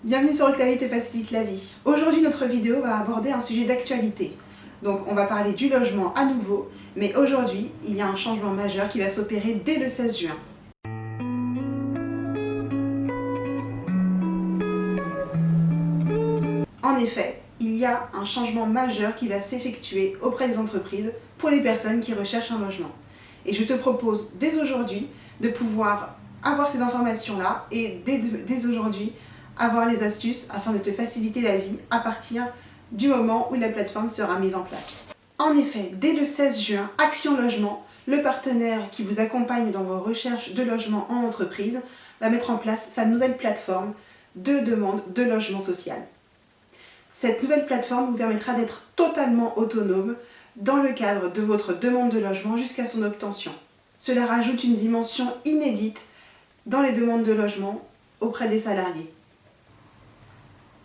Bienvenue sur Ta vie te facilite la vie. Aujourd'hui, notre vidéo va aborder un sujet d'actualité. Donc, on va parler du logement à nouveau, mais aujourd'hui, il y a un changement majeur qui va s'opérer dès le 16 juin. En effet, il y a un changement majeur qui va s'effectuer auprès des entreprises pour les personnes qui recherchent un logement. Et je te propose dès aujourd'hui de pouvoir avoir ces informations-là et dès aujourd'hui avoir les astuces afin de te faciliter la vie à partir du moment où la plateforme sera mise en place. En effet, dès le 16 juin, Action Logement, le partenaire qui vous accompagne dans vos recherches de logement en entreprise, va mettre en place sa nouvelle plateforme de demande de logement social. Cette nouvelle plateforme vous permettra d'être totalement autonome dans le cadre de votre demande de logement jusqu'à son obtention. Cela rajoute une dimension inédite dans les demandes de logement auprès des salariés.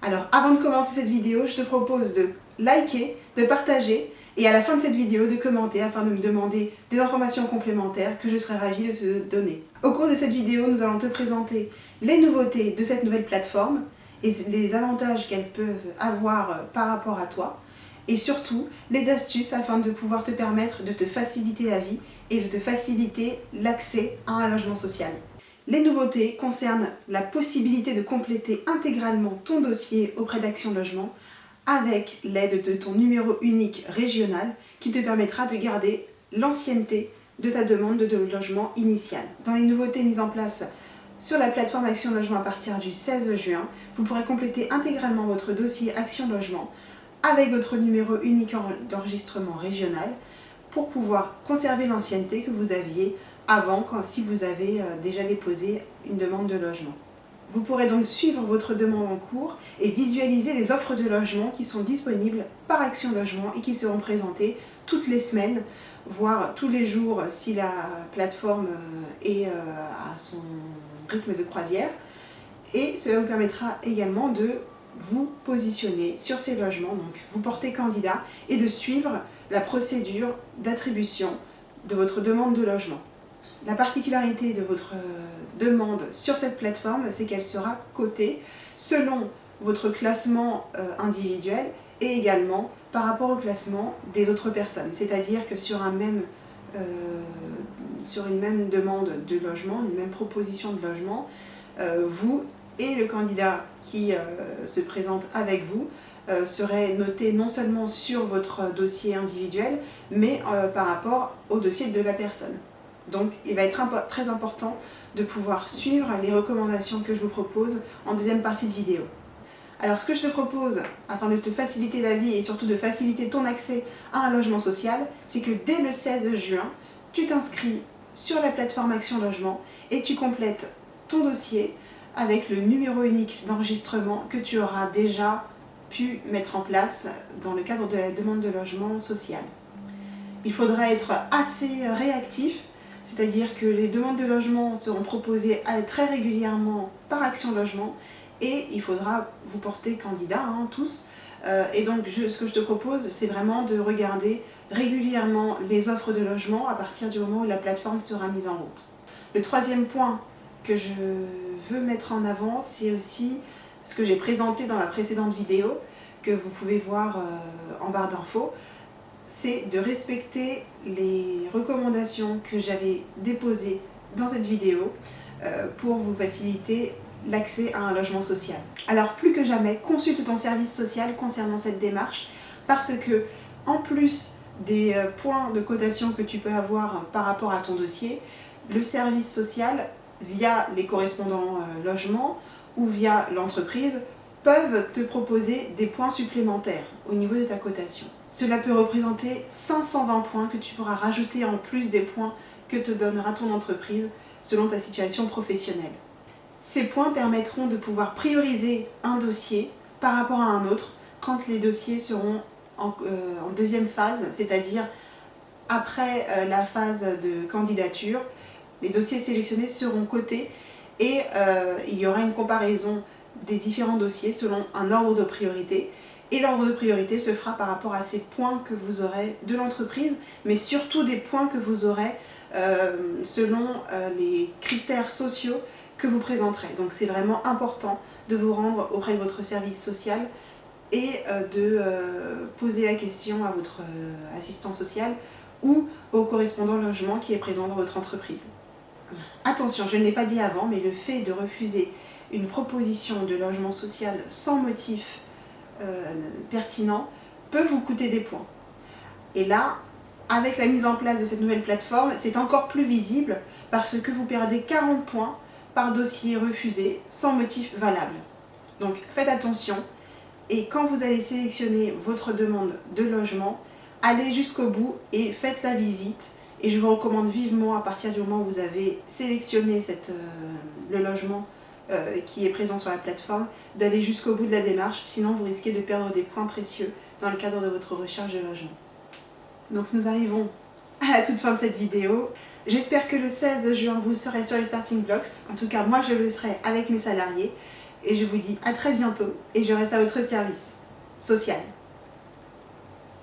Alors, avant de commencer cette vidéo, je te propose de liker, de partager et à la fin de cette vidéo de commenter afin de me demander des informations complémentaires que je serai ravie de te donner. Au cours de cette vidéo, nous allons te présenter les nouveautés de cette nouvelle plateforme et les avantages qu'elles peuvent avoir par rapport à toi et surtout les astuces afin de pouvoir te permettre de te faciliter la vie et de te faciliter l'accès à un logement social. Les nouveautés concernent la possibilité de compléter intégralement ton dossier auprès d'Action Logement avec l'aide de ton numéro unique régional qui te permettra de garder l'ancienneté de ta demande de logement initiale. Dans les nouveautés mises en place sur la plateforme Action Logement à partir du 16 juin, vous pourrez compléter intégralement votre dossier Action Logement avec votre numéro unique d'enregistrement régional pour pouvoir conserver l'ancienneté que vous aviez avant si vous avez déjà déposé une demande de logement. Vous pourrez donc suivre votre demande en cours et visualiser les offres de logement qui sont disponibles par Action Logement et qui seront présentées toutes les semaines, voire tous les jours si la plateforme est à son rythme de croisière. Et cela vous permettra également de vous positionner sur ces logements, donc vous porter candidat et de suivre la procédure d'attribution de votre demande de logement. La particularité de votre demande sur cette plateforme, c'est qu'elle sera cotée selon votre classement individuel et également par rapport au classement des autres personnes. C'est-à-dire que sur une même demande de logement, une même proposition de logement, vous et le candidat qui se présente avec vous serez noté non seulement sur votre dossier individuel, mais par rapport au dossier de la personne. Donc il va être très important de pouvoir suivre les recommandations que je vous propose en deuxième partie de vidéo. Alors ce que je te propose, afin de te faciliter la vie et surtout de faciliter ton accès à un logement social, c'est que dès le 16 juin, tu t'inscris sur la plateforme Action Logement et tu complètes ton dossier avec le numéro unique d'enregistrement que tu auras déjà pu mettre en place dans le cadre de la demande de logement social. Il faudra être assez réactif, c'est-à-dire que les demandes de logement seront proposées très régulièrement par Action Logement et il faudra vous porter candidat, tous. Et donc ce que je te propose, c'est vraiment de regarder régulièrement les offres de logement à partir du moment où la plateforme sera mise en route. Le troisième point que je veux mettre en avant, c'est aussi ce que j'ai présenté dans la précédente vidéo, que vous pouvez voir en barre d'infos, c'est de respecter les recommandations que j'avais déposées dans cette vidéo pour vous faciliter l'accès à un logement social. Alors plus que jamais, consulte ton service social concernant cette démarche parce que en plus des points de cotation que tu peux avoir par rapport à ton dossier, le service social, via les correspondants logements ou via l'entreprise, peuvent te proposer des points supplémentaires au niveau de ta cotation. Cela peut représenter 520 points que tu pourras rajouter en plus des points que te donnera ton entreprise selon ta situation professionnelle. Ces points permettront de pouvoir prioriser un dossier par rapport à un autre quand les dossiers seront en deuxième phase, c'est-à-dire après la phase de candidature, les dossiers sélectionnés seront cotés et il y aura une comparaison des différents dossiers selon un ordre de priorité et l'ordre de priorité se fera par rapport à ces points que vous aurez de l'entreprise mais surtout des points que vous aurez selon les critères sociaux que vous présenterez. Donc c'est vraiment important de vous rendre auprès de votre service social et de poser la question à votre assistant social ou au correspondant logement qui est présent dans votre entreprise. Attention, je ne l'ai pas dit avant, mais le fait de refuser une proposition de logement social sans motif pertinent peut vous coûter des points. Et là, avec la mise en place de cette nouvelle plateforme, c'est encore plus visible parce que vous perdez 40 points par dossier refusé sans motif valable. Donc faites attention et quand vous allez sélectionner votre demande de logement, allez jusqu'au bout et faites la visite. Et je vous recommande vivement, à partir du moment où vous avez sélectionné le logement qui est présent sur la plateforme, d'aller jusqu'au bout de la démarche, sinon vous risquez de perdre des points précieux dans le cadre de votre recherche de logement. Donc nous arrivons à la toute fin de cette vidéo. J'espère que le 16 juin vous serez sur les starting blocks. En tout cas, moi je le serai avec mes salariés. Et je vous dis à très bientôt et je reste à votre service social.